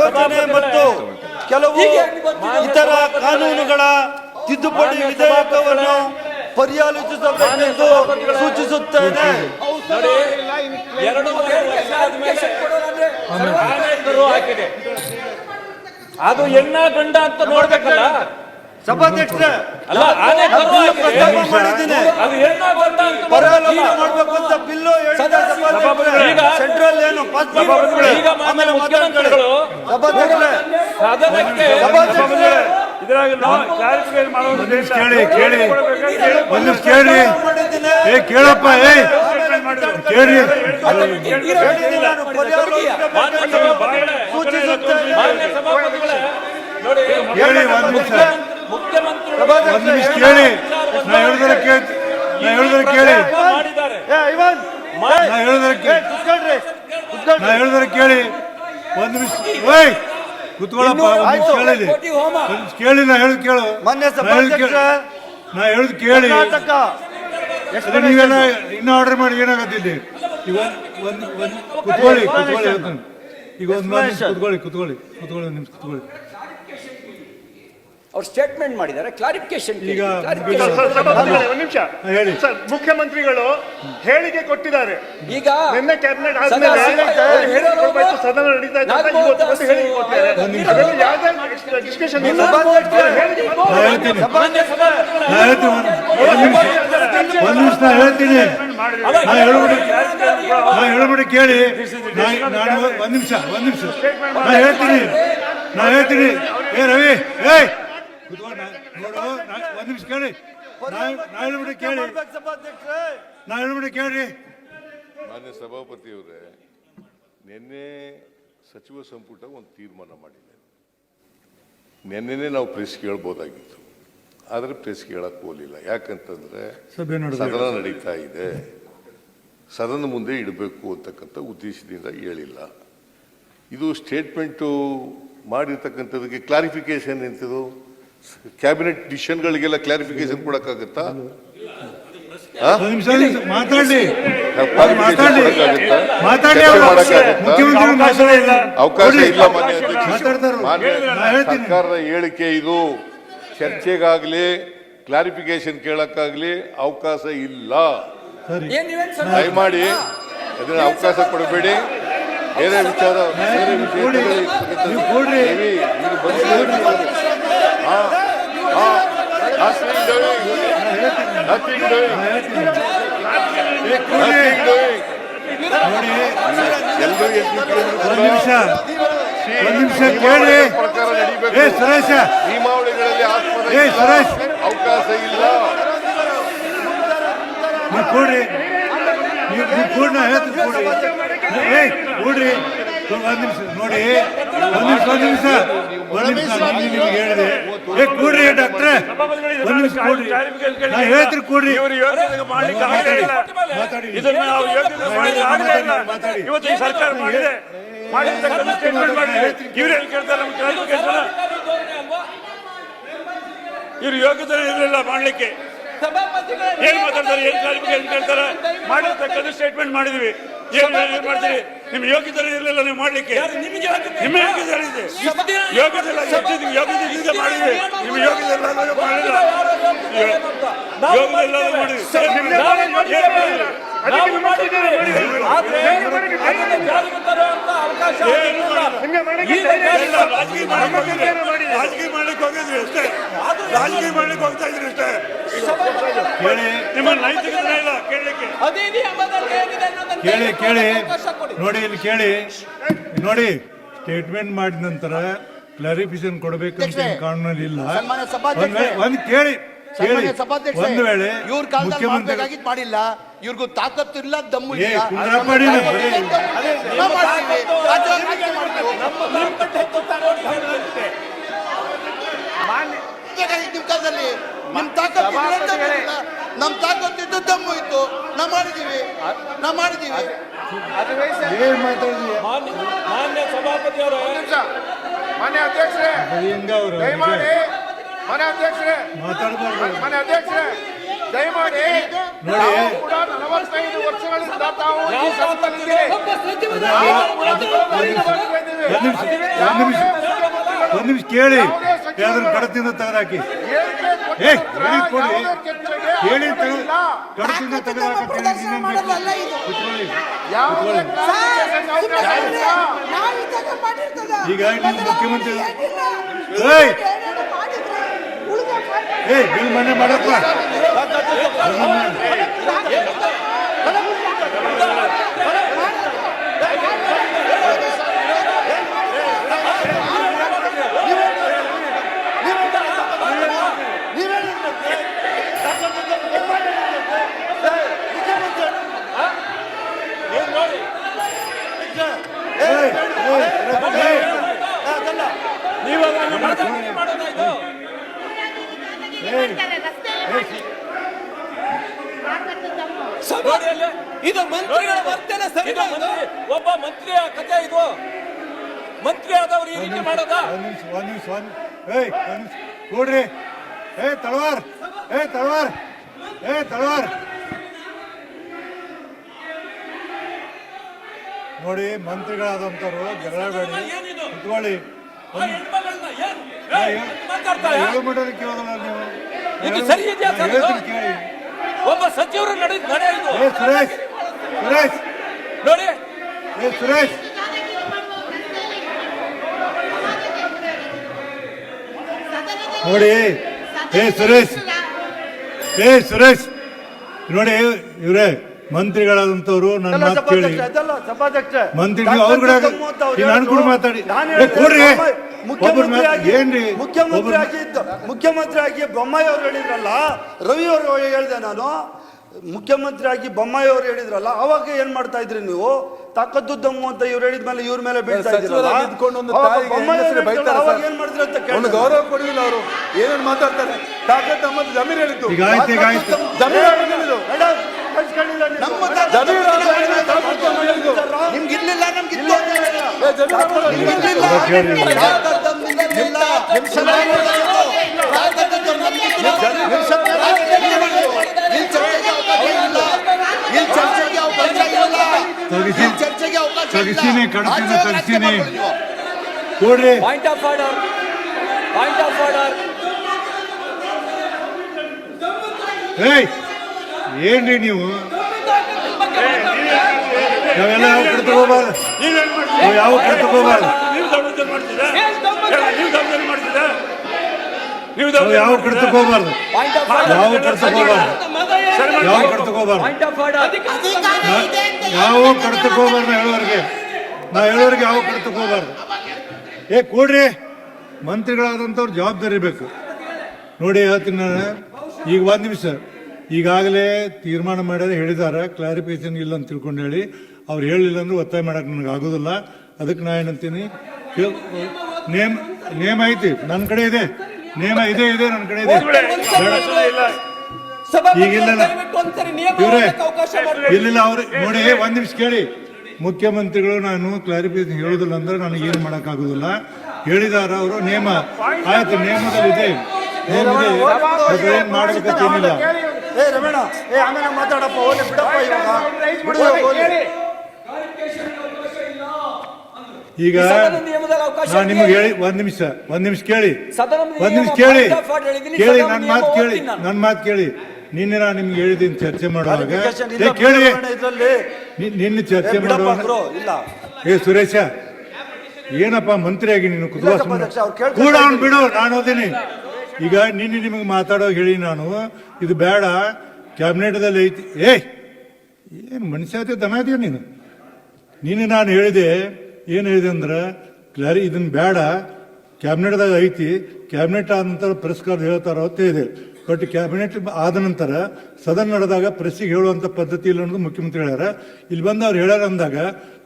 ಯೋಜನೆ ಮತ್ತು ಕೆಲವು ಇತರ ಕಾನೂನುಗಳ ತಿದ್ದುಪಡಿ ವಿಧೇಯಕವನ್ನು ಪರ್ಯಾಲೋಚಿಸಬೇಕೆಂದು ಸೂಚಿಸುತ್ತೇನೆ. 2.5 ಲಕ್ಷ ಆದ್ಮೇಲೆ ಆನೆ ಕರು ಹಾಕಿದೆ. ಅದು ಹೆಣ್ಣ ಗಂಡ ಅಂತ ನೋಡ್ಬೇಕಲ್ಲ ಸಭಾಧ್ಯಕ್ಷರೇ, ಅಲ್ಲ, ಆನೆ ಕರು ಹಾಕಿದೆ. ಪ್ರಸ್ತಾಪ ಮಾಡಿದ್ದೀನಿ. ಅದು ಹೆಣ್ಣ ಗಂಡ ಅಂತ ಪರ್ಯಾಲೋಚನೆ ಮಾಡಬೇಕು ಅಂತ ಬಿಲ್ಲು ಈಗ ಸೆಂಟ್ರಲ್ ಏನು ಈಗ ಮಾನ್ಯ ಮುಖ್ಯಮಂತ್ರಿಗಳು ಸದನಕ್ಕೆ ಇದ್ರಾಗ ನಾವು ಕ್ಲಾರಿಫಿಕೇಶನ್ ಮಾಡೋದು ಕೇಳಿ ಒಂದು ಕೇಳಿ ಕೇಳಪ್ಪ ಕೇಳಿ ಮಾನ್ಯ ಸಭಾಪತಿಗಳೇ ನೋಡಿ, ಕೇಳಿ ಒಂದು ನಿಮಿಷ ಮುಖ್ಯಮಂತ್ರಿಗಳು ಒಂದು ನಿಮಿಷ ಕೇಳಿ. ನಾ ಹೇಳಿದ್ರೆ ಕೇಳಿ ಮಾಡಿದ್ದಾರೆ. ನಾ ಹೇಳಿದ್ರೆ ಕೇಳಿ ಒಂದು ನಿಮಿಷ. ಕುತ್ಕೊಳ್ಳಪ್ಪ, ಒಂದು ನಿಮಿಷ ಕೇಳಿ. ಕೇಳಿ, ನಾ ಹೇಳುದು ಕೇಳು. ಮಾನ್ಯ ಸಭಾಧ್ಯಕ್ಷರೇ, ನಾ ಹೇಳುದು ಕೇಳಿ. ಕರ್ನಾಟಕ ನೀವೆಲ್ಲ ಇನ್ನೂ ಆರ್ಡರ್ ಮಾಡಿ ಏನಾಗತ್ತಿದ್ದೆ ಈಗ ಒಂದು ಕುತ್ಕೊಳ್ಳಿ ಹೇಳ್ತಾನೆ. ಈಗ ಒಂದು ನಿಮಿಷ ಕುತ್ಕೊಳ್ಳಿ ಒಂದು ನಿಮಿಷ ಕುತ್ಕೊಳ್ಳಿ. ಅವ್ರು ಸ್ಟೇಟ್ಮೆಂಟ್ ಮಾಡಿದ್ದಾರೆ, ಕ್ಲಾರಿಫಿಕೇಶನ್ ಈಗ ಒಂದು ನಿಮಿಷ ಹೇಳಿ. ಸರ್, ಮುಖ್ಯಮಂತ್ರಿಗಳು ಹೇಳಿಕೆ ಕೊಟ್ಟಿದ್ದಾರೆ. ಈಗ ನಿನ್ನೆ ಕ್ಯಾಬಿನೆಟ್ ಆದ್ಮೇಲೆ ಸದನ ನಡೀತಾ ಇದೆ ಅಂತ ಇವತ್ತು ಬಂದು ಹೇಳಿಕೆ ಕೊಟ್ಟಿದ್ದಾರೆ. ಅದರಲ್ಲಿ ಯಾವುದೇ ಡಿಸ್ಕಷನ್ ಇಲ್ಲ. ಒಂದು ನಿಮಿಷ ನಾ ಹೇಳ್ತೀನಿ. ನಾ ಹೇಳ್ಬಿಡಿ ಕೇಳಿ. ನಾನು ಒಂದು ನಿಮಿಷ ನಾ ಹೇಳ್ತೀನಿ. ರವಿ ನೋಡು, ಒಂದು ನಿಮಿಷ ಕೇಳಿ. ನಾ ಹೇಳ್ಬಿಡಿ ಕೇಳಿ. ಮಾನ್ಯ ಸಭಾಪತಿಯವರೇ, ನಿನ್ನೆ ಸಚಿವ ಸಂಪುಟ ಒಂದು ತೀರ್ಮಾನ ಮಾಡಿದೆ. ನಿನ್ನೆನೇ ನಾವು ಪ್ರೆಸ್ ಕೇಳ್ಬೋದಾಗಿತ್ತು, ಆದರೆ ಪ್ರೆಸ್ ಕೇಳಕ್ಕೆ ಹೋಗಲಿಲ್ಲ. ಯಾಕಂತಂದ್ರೆ ಸದನ ನಡೀತಾ ಇದೆ, ಸದನ ಮುಂದೆ ಇಡಬೇಕು ಅಂತಕ್ಕಂಥ ಉದ್ದೇಶದಿಂದ ಹೇಳಿಲ್ಲ. ಇದು ಸ್ಟೇಟ್ಮೆಂಟು ಮಾಡಿರ್ತಕ್ಕಂಥದಕ್ಕೆ ಕ್ಲಾರಿಫಿಕೇಶನ್ ಎಂಥದ್ದು? ಕ್ಯಾಬಿನೆಟ್ ಡಿಸಿಷನ್ಗಳಿಗೆಲ್ಲ ಕ್ಲಾರಿಫಿಕೇಶನ್ ಕೊಡಕ್ಕಾಗತ್ತಾ? ಮಾತಾಡಿ ಅವಕಾಶ ಇಲ್ಲ. ಮಾನ್ಯ ಸರ್ಕಾರದ ಹೇಳಿಕೆ ಇದು. ಚರ್ಚೆಗಾಗ್ಲಿ ಕ್ಲಾರಿಫಿಕೇಶನ್ ಕೇಳಕ್ಕಾಗ್ಲಿ ಅವಕಾಶ ಇಲ್ಲ. ದಯಮಾಡಿ ಅದನ್ನ ಅವಕಾಶ ಕೊಡಬೇಡಿ. ಬೇರೆ ವಿಚಾರ ಕೇಳಿ. ಸುರೇಶ, ನಿಯಮಾವಳಿಗಳಲ್ಲಿ ಅವಕಾಶ ಇಲ್ಲ. ನೀವು ಕೂಡ್ರಿ, ನಾ ಹೇಳ್ತೀನಿ ಕೂಡ್ರಿ. ಒಂದು ನಿಮಿಷ ನೋಡಿ, ಒಂದು ನಿಮಿಷ ನಿಮ್ಗೆ ಹೇಳಿದೆ. ಕೂಡ್ರಿ ಡಾಕ್ಟ್ರೆ, ಒಂದು ನಿಮಿಷ ಕೂಡ್ರಿ. ನಾ ಹೇಳ್ತೀನಿ ಕೂಡ್ರಿ. ಇದನ್ನ ನಾವು ಯೋಗ್ಯತೆ ಮಾಡಿದ್ರೆ ಆಗಲೇ ಇಲ್ಲ. ಇವತ್ತು ಈ ಸರ್ಕಾರ ಮಾಡಿದೆ, ಮಾಡಿರ್ತಕ್ಕಂಥ ಸ್ಟೇಟ್ಮೆಂಟ್ ಮಾಡಿದೆ. ಇವ್ರು ಹೇಳಿ ಕೇಳ್ತಾರೆ, ನಮ್ಮ ಕ್ಲಾರಿಫಿಕೇಶನ್ ಇವ್ರು ಯೋಗ್ಯತೆ ಇರಲಿಲ್ಲ ಮಾಡ್ಲಿಕ್ಕೆ. ಏನ್ ಮಾತಾಡ್ತಾರೆ, ಏನ್ ಕ್ಲಾರಿಫಿಕೇಶನ್ ಕೇಳ್ತಾರೆ? ಮಾಡಿರ್ತಕ್ಕಂಥ ಸ್ಟೇಟ್ಮೆಂಟ್ ಮಾಡಿದ್ವಿ. ಏನ್ ಮಾಡ್ತೀರಿ? ನಿಮ್ ಯೋಗ್ಯತೆ ಇರಲಿಲ್ಲ ನೀವು ಮಾಡ್ಲಿಕ್ಕೆ. ನಿಮ್ಮ ಯೋಗ್ಯತೆ ಇದೆ, ಯೋಗ್ಯತೆ ಇಲ್ಲ. ಯೋಗ್ಯತೆ ಇದೆ ಮಾಡಿದ್ವಿ. ನಿಮ್ಮ ಯೋಗ್ಯತೆ ಇಲ್ಲ ಮಾಡಿಲ್ಲ. ಯೋಗ್ಯತೆ ಇಲ್ಲ ಮಾಡಿದ್ವಿ. ನಾವು ಮಾಡಿದ್ದೀವಿ. ಆದ್ರೆ ಅದನ್ನ ಜಾರಿಗೆ ತರುವಂತ ಅವಕಾಶ ಆಗಿರಲಿಲ್ಲ. ಈಗ ಇಲ್ಲ, ರಾಜಕೀಯ ಮಾಡ್ಲಿಕ್ಕೆ ಹೋಗಿದ್ವಿ ಅಷ್ಟೇ. ರಾಜಕೀಯ ಮಾಡ್ಲಿಕ್ಕೆ ಹೋಗ್ತಾ ಇದ್ರಿ ಅಷ್ಟೇ. ನಿಮ್ಮ ನೈತಿಕತೆ ಇಲ್ಲ ಕೇಳಲಿಕ್ಕೆ. ಅಧಿನಿಯಮದಲ್ಲಿ ಏನಿದೆ ಅನ್ನೋದನ್ನ ಕೇಳಿ ಕೇಳಿ ಅವಕಾಶ ಕೊಡಿ. ನೋಡಿ ಇಲ್ಲಿ ಕೇಳಿ ನೋಡಿ, ಸ್ಟೇಟ್ಮೆಂಟ್ ಮಾಡಿದ ನಂತರ ಕ್ಲಾರಿಫಿಕೇಶನ್ ಕೊಡಬೇಕಂತ ಏನ್ ಕಾನೂನಲ್ಲಿ ಇಲ್ಲ. ಸನ್ಮಾನ್ಯ ಸಭಾಧ್ಯಕ್ಷರೇ, ಒಂದು ಕೇಳಿ ಕೇಳಿ ಸನ್ಮಾನ್ಯ ಸಭಾಧ್ಯಕ್ಷರೇ, ಒಂದು ವೇಳೆ ಇವ್ರ ಕಾಲದಲ್ಲಿ ಮುಖ್ಯಮಂತ್ರಿ ಮಾಡ್ಬೇಕಾಗಿದ್ದು ಮಾಡಿಲ್ಲ, ಇವ್ರಿಗೂ ತಾಕತ್ತು ಇಲ್ಲ, ದಮ್ಮು ಏ ಇಲ್ಲ. ಕುಂದ್ರಾಪ ಮಾಡಿ ನಾವು ಮಾಡ್ತೀವಿ. ರಾಜ್ಯ ಮಾಡ್ತೀವಿ. ನಿಮ್ ಕಾಲದಲ್ಲಿ ನಿಮ್ ತಾಕತ್ತು ಇಲ್ಲ ಅಂತ ಹೇಳಿಲ್ಲ. ನಮ್ ತಾಕತ್ತು ಇದ್ದು ದಮ್ಮು ಇತ್ತು, ನಾವು ಮಾಡಿದೀವಿ. ಏನ್ ಮಾತಾಡಿದ್ವಿ ಮಾನ್ಯ ಸಭಾಪತಿ ಅವರು ಮಾನ್ಯ ಅಧ್ಯಕ್ಷರೇ, ಹೆಂಗ ಅವರು ದಯಮಾಡಿ ಮನೆ ಅಧ್ಯಕ್ಷರೇ, ಮಾತಾಡಬಾರ್ದು. ಮನೆ ಅಧ್ಯಕ್ಷರೇ, ದಯಮಾಡಿ ನೋಡಿ. ನಾವು ಕೂಡ 45 ವರ್ಷಗಳಿಂದ ತಾವು ಈ ಸದನದಲ್ಲಿದ್ದೀರಿ. ಒಂದ್ ನಿಮಿಷ ಕೇಳಿ, ಯಾವ್ದಾದ್ರು ಕಡತಿಂದ ತೆಗೆದಾಕಿ. ಏ ಕೊಡಿ, ಹೇಳಿ ಕಡತಿಂದ ತೆಗೆದಾಕಿ. ಈಗ ನಿಮ್ಮ ಮುಖ್ಯಮಂತ್ರಿ ಬಿಲ್ ಮನೆ ಮಾಡಪ್ಪ. ಇದು ಮಂತ್ರಿಗಳ ವರ್ತನೆ ಸರಿ. ಒಬ್ಬ ಮಂತ್ರಿಯ ಕಥೆ ಇದು. ಮಂತ್ರಿ ಆದವರು ಈ ರೀತಿ ಮಾಡೋದ? ಒಂದ್ ನಿಮಿಷ ನೋಡ್ರಿ. ತಳವಾರ್ ನೋಡಿ, ಮಂತ್ರಿಗಳಾದಂತವ್ರು ಜಗಳಬೇಡಿ, ಕುತ್ಕೊಳ್ಳಿ. ಹೇಳು ಮಾಡೋದಕ್ಕೆ ಹೋಗಲ್ಲ ನೀವು. ಇದು ಸರಿ ಇದೆಯಾ ಸರ್? ಹೇಳ್ತೀನಿ ಕೇಳಿ. ಒಬ್ಬ ಸಚಿವರು ನಡೆ ಇದು ಸುರೇಶ್ ನೋಡಿ. ಸುರೇಶ್ ನೋಡಿ. ಸುರೇಶ್ ನೋಡಿ, ಇವ್ರೆ ಮಂತ್ರಿಗಳಾದಂತವ್ರು ನನ್ನ ಮಾತು ಕೇಳಿ. ಮಂತ್ರಿ ಅವ್ರ ಕೂಡ ನಾನು ಕೂಡ ಮಾತಾಡಿ ಕೊಡ್ರಿ. ಏನ್ರಿ ಮುಖ್ಯಮಂತ್ರಿ ಆಗಿ ಬೊಮ್ಮಾಯಿ ಅವರು ಹೇಳಿದ್ರಲ್ಲ, ರವಿ ಅವರು ಹೇಳಿದೆ ನಾನು, ಮುಖ್ಯಮಂತ್ರಿ ಆಗಿ ಬೊಮ್ಮಾಯಿ ಅವರು ಹೇಳಿದ್ರಲ್ಲ, ಅವಾಗ ಏನ್ ಮಾಡ್ತಾ ಇದ್ರಿ ನೀವು? ತಾಕತ್ತು ದಮ್ಮು ಅಂತ ಇವ್ರು ಹೇಳಿದ್ಮೇಲೆ ಇವ್ರ ಮೇಲೆ ಬೀಳ್ತಾ ಇದ್ರಲ್ಲ. ಅವಾಗ ಏನ್ ಮಾಡಿದ್ರಿ ಅಂತ ಕೇಳಿ ಗೌರವ ಕೊಡಲಿಲ್ಲ ಅವರು. ಏನೇನು ಮಾತಾಡ್ತಾರೆ? ತಾಕತ್ತು ನಮ್ಮದು ಜಮೀನು ಹೇಳಿದ್ದು. ಈಗ ಆಯ್ತು ನಿಮ್ಗಿರ್ಲಿಲ್ಲ, ನಮ್ಗಿತ್ತು. ತಗಿಸಿನಿ, ಕಡತಿನ ತಗಿಸಿನಿ. ಕೊಡ್ರಿ. Point of order. ಏನ್ರಿ ನೀವು? ನಾವೆಲ್ಲ ಯಾವ ಕಡೆ ತಗೋಬಾರ್ದು, ಯಾವ ಕಡೆ ತಗೋಬಾರ್ದು, ಯಾವ ಕಡೆ ತಗೋಬಾರ್ದು, ಯಾವ ಕಡೆ ತಗೋಬಾರ್ದು ಹೇಳೋರಿಗೆ. ನಾ ಹೇಳೋರಿಗೆ ಯಾವ ಕಡೆ ತಗೋಬಾರ್ದು. ಕೊಡ್ರಿ. ಮಂತ್ರಿಗಳಾದಂಥವ್ರು ಜವಾಬ್ದಾರಿ ಬೇಕು. ನೋಡಿ ಹೇಳ್ತೀನಿ ನಾನು. ಈಗ ಒಂದ್ ನಿಮಿಷ, ಈಗಾಗಲೇ ತೀರ್ಮಾನ ಮಾಡ್ಯಾರ, ಹೇಳಿದಾರೆ, ಕ್ಲಾರಿಫಿಕೇಶನ್ ಇಲ್ಲ ಅಂತ ತಿಳ್ಕೊಂಡು ಹೇಳಿ. ಅವ್ರು ಹೇಳಿಲ್ಲ ಅಂದ್ರೆ ಒತ್ತಾಯ ಮಾಡಕ್ಕೆ ನನಗೆ ಆಗೋದಿಲ್ಲ. ಅದಕ್ಕೆ ನಾ ಏನಂತೀನಿ, ನೇಮ ಐತಿ ನನ್ನ ಕಡೆ ಇದೆ, ನೇಮ ಇದೆ ನನ್ನ ಕಡೆ ಇದೆ. ಈಗಿಲ್ಲ ಇವ್ರೆ, ಇಲ್ಲಿಲ್ಲ ಅವ್ರು ನೋಡಿ. ಒಂದ್ ನಿಮಿಷ ಕೇಳಿ. ಮುಖ್ಯಮಂತ್ರಿಗಳು ನಾನು ಕ್ಲಾರಿಫಿಕೇಶನ್ ಹೇಳೋದಿಲ್ಲ ಅಂದ್ರೆ ನನಗೆ ಏನು ಮಾಡೋಕ್ಕಾಗೋದಿಲ್ಲ. ಹೇಳಿದಾರ ಅವರು. ನೇಮ ಆಯ್ತು, ನೇಮದಲ್ಲಿ ಇದೆ, ಏನ್ ಮಾಡ್ಬೇಕಂತ ಏನಿಲ್ಲ. ರಮೇಣ, ಆಮೇಲೆ ಮಾತಾಡಪ್ಪ, ಹೋಗ್ಲಿ ಬಿಡಪ್ಪ. ಈಗ ನಾನು ನಿಮಗೆ ಹೇಳಿ, ಒಂದ್ ನಿಮಿಷ ಕೇಳಿ. ನನ್ನ ಮಾತು ಕೇಳಿ. ನಿನ್ನೆ ನಾನು ನಿಮ್ಗೆ ಹೇಳಿದ್ದೀನಿ ಚರ್ಚೆ ಮಾಡುವಾಗ Clarification ಇಲ್ಲ, ಏ, ಕೇಳಿ ಇದ್ರಲ್ಲಿ ನಿನ್ನೆ ಚರ್ಚೆ ಬಿಡಪ್ಪ ಮಾಡುವಾಗ ಗುರು, ಇಲ್ಲ ಏ ಸುರೇಶ ಏನಪ್ಪ ಮಂತ್ರಿಯಾಗಿ ನೀನು ಕುತೂಹಲ ಇಲ್ಲ, ಅಧ್ಯಕ್ಷ, ಅವ್ರು ಕೇಳ್ತಾ ಕೂಡ ಅವ್ನು ಇದ್ದಾರೆ. ಬಿಡು ನಾನು ಓದಿನಿ ಈಗ ನಿನ್ನೆ ನಿಮಗೆ ಮಾತಾಡೋ ಹೇಳಿ ನಾನು ಇದು ಬೇಡ ಕ್ಯಾಬಿನೆಟ್ದಲ್ಲಿ ಐತಿ ಏನು ಮನುಷ್ಯ ದನ ಇದೆಯಾ ನೀನು ನಾನು ಹೇಳಿದೆ ಏನು ಹೇಳಿದೆ ಅಂದ್ರೆ ಇದನ್ನ ಬೇಡ ಕ್ಯಾಬಿನೆಟ್ದಾಗ ಐತಿ ಕ್ಯಾಬಿನೆಟ್ ಆದ ನಂತರ ಪ್ರೆಸ್ ಕಾರ್ಡ್ ಹೇಳ್ತಾರೋ ಅಂತ ಇದೆ ಬಟ್ ಕ್ಯಾಬಿನೆಟ್ ಆದ ನಂತರ ಸದನ ನಡೆದಾಗ ಪ್ರೆಸ್ಸಿಗೆ ಹೇಳುವಂಥ ಪದ್ಧತಿ ಇಲ್ಲ ಅನ್ನೋದು ಮುಖ್ಯಮಂತ್ರಿ ಹೇಳ್ಯಾರ ಇಲ್ಲಿ ಬಂದು ಅವ್ರು ಹೇಳ್ಯಾರ ಅಂದಾಗ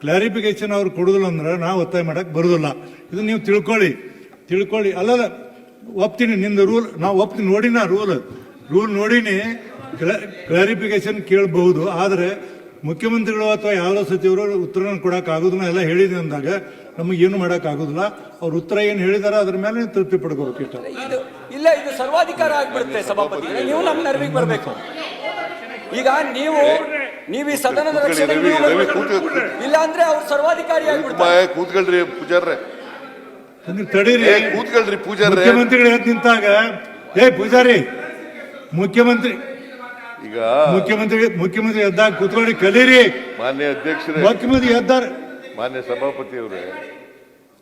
ಕ್ಲಾರಿಫಿಕೇಶನ್ ಅವ್ರು ಕೊಡೋದಿಲ್ಲ ಅಂದ್ರೆ ನಾವು ಒತ್ತಾಯ ಮಾಡಕ್ಕೆ ಬರೋದಿಲ್ಲ ಇದು ನೀವು ತಿಳ್ಕೊಳ್ಳಿ ಅಲ್ಲಲ್ಲ ಒಪ್ತೀನಿ ನಿಂದು ರೂಲ್ ನಾವು ಒಪ್ತೀನಿ ನೋಡಿನ ರೂಲ್ ನೋಡಿನಿ ಕ್ಲಾರಿಫಿಕೇಶನ್ ಕೇಳಬಹುದು ಆದರೆ ಮುಖ್ಯಮಂತ್ರಿಗಳು ಅಥವಾ ಯಾವ ಸಚಿವರು ಉತ್ತರ ಕೊಡಕ್ಕೆ ಆಗೋದಿಲ್ಲ ಎಲ್ಲ ಹೇಳಿದೆ ಅಂದಾಗ ನಮಗೇನು ಮಾಡಕ್ ಆಗೋದಿಲ್ಲ ಅವ್ರ ಉತ್ತರ ಏನು ಹೇಳಿದಾರ ಅದ್ರ ಮೇಲೆ ತೃಪ್ತಿ ಪಡ್ಕೋಬೇಕು ಇಷ್ಟ ಇಲ್ಲ ಇದು ಸರ್ವಾಧಿಕಾರ ಆಗ್ಬಿಡುತ್ತೆ ಸಭಾಪತಿ ನೀವು ನಮ್ಮ ನೆರವಿಗೆ ಬರಬೇಕು ಈಗ ನೀವು ಈ ಸದನದ ರಕ್ಷಣೆಗೆ ನೀವು ಬರ್ಬೇಕು. ಇಲ್ಲ ಅಂದ್ರೆ ಅವ್ರು ಸರ್ವಾಧಿಕಾರಿ ಆಗ್ಬಿಡ್ತಾರೆ ಕೂತ್ಕೊಳ್ರಿ ಪೂಜಾರ್ರೆ ತಡೀರಿ ಕೂತ್ಕೊಳ್ರಿ ಪೂಜಾರ್ರೆ ಮುಖ್ಯಮಂತ್ರಿಗಳು ಎದ್ದು ನಿಂತಾಗ ಪೂಜಾರಿ ಈಗ ಮುಖ್ಯಮಂತ್ರಿ ಎದ್ದಾಗ ಕೂತ್ಕೊಳ್ಳಿ ಕಲೀರಿ ಮಾನ್ಯ ಅಧ್ಯಕ್ಷರೇ ಮುಖ್ಯಮಂತ್ರಿ ಎದ್ದಾರ ಮಾನ್ಯ ಸಭಾಪತಿ ಅವರೇ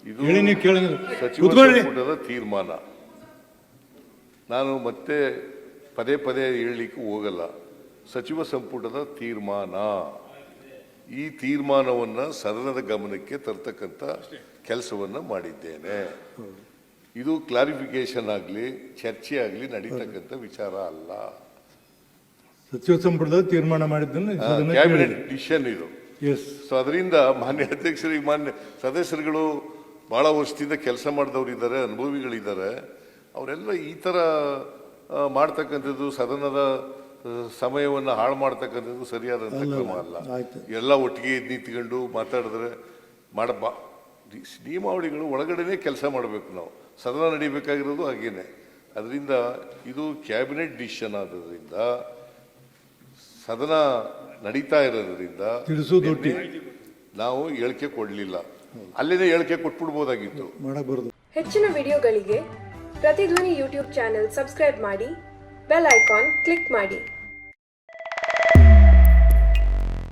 ಇದು ಹೇಳಿ ನೀವು ಕೇಳಿದ್ರು ಸಚಿವ ಕೂತ್ಕೊಳ್ಳಿ ಸಂಪುಟದ ತೀರ್ಮಾನ ನಾನು ಮತ್ತೆ ಪದೇ ಹೇಳಲಿಕ್ಕೆ ಹೋಗಲ್ಲ ಸಚಿವ ಸಂಪುಟದ ತೀರ್ಮಾನ ಈ ತೀರ್ಮಾನವನ್ನ ಸದನದ ಗಮನಕ್ಕೆ ತರ್ತಕ್ಕಂಥ ಕೆಲಸವನ್ನ ಮಾಡಿದ್ದೇನೆ ಇದು ಕ್ಲಾರಿಫಿಕೇಶನ್ ಆಗಲಿ ಚರ್ಚೆ ಆಗಲಿ ನಡೀತಕ್ಕಂಥ ವಿಚಾರ ಅಲ್ಲ ಸಚಿವ ಸಂಪುಟದ ತೀರ್ಮಾನ ಮಾಡಿದ್ದನ್ನು ಕ್ಯಾಬಿನೆಟ್ ಡಿಸಿಷನ್ ಇದು ಎಸ್ ಸೊ ಅದರಿಂದ ಮಾನ್ಯ ಅಧ್ಯಕ್ಷರಿಗೆ ಮಾನ್ಯ ಸದಸ್ಯರುಗಳು ಬಹಳ ವರ್ಷದಿಂದ ಕೆಲಸ ಮಾಡಿದವರು ಇದ್ದಾರೆ ಅನುಭವಿಗಳಿದ್ದಾರೆ ಅವರೆಲ್ಲ ಈ ಥರ ಮಾಡ್ತಕ್ಕಂಥದ್ದು ಸದನದ ಸಮಯವನ್ನು ಹಾಳು ಮಾಡ್ತಕ್ಕಂಥದ್ದು ಸರಿಯಾದಂಥ ಕ್ರಮ ಅಲ್ಲ ಎಲ್ಲ ಒಟ್ಟಿಗೆ ನಿಂತ್ಕೊಂಡು ಮಾತಾಡಿದ್ರೆ ನಿಯಮಾವಳಿಗಳು ಒಳಗಡೆನೆ ಕೆಲಸ ಮಾಡಬೇಕು ನಾವು ಸದನ ನಡೀಬೇಕಾಗಿರೋದು ಹಾಗೇನೆ ಅದರಿಂದ ಇದು ಕ್ಯಾಬಿನೆಟ್ ಡಿಸಿಷನ್ ಆದ್ರಿಂದ ಸದನ ನಡೀತಾ ಇರೋದ್ರಿಂದ ನಾವು ಹೇಳಿಕೆ ಕೊಡಲಿಲ್ಲ ಅಲ್ಲೇನೆ ಹೇಳಿಕೆ ಕೊಟ್ಬಿಡ್ಬೋದಾಗಿತ್ತು ಹೆಚ್ಚಿನ ವಿಡಿಯೋಗಳಿಗೆ ಪ್ರತಿಧ್ವನಿ ಯೂಟ್ಯೂಬ್ ಚಾನೆಲ್ ಸಬ್ಸ್ಕ್ರೈಬ್ ಮಾಡಿ ಬೆಲ್ ಐಕಾನ್ ಕ್ಲಿಕ್ ಮಾಡಿ.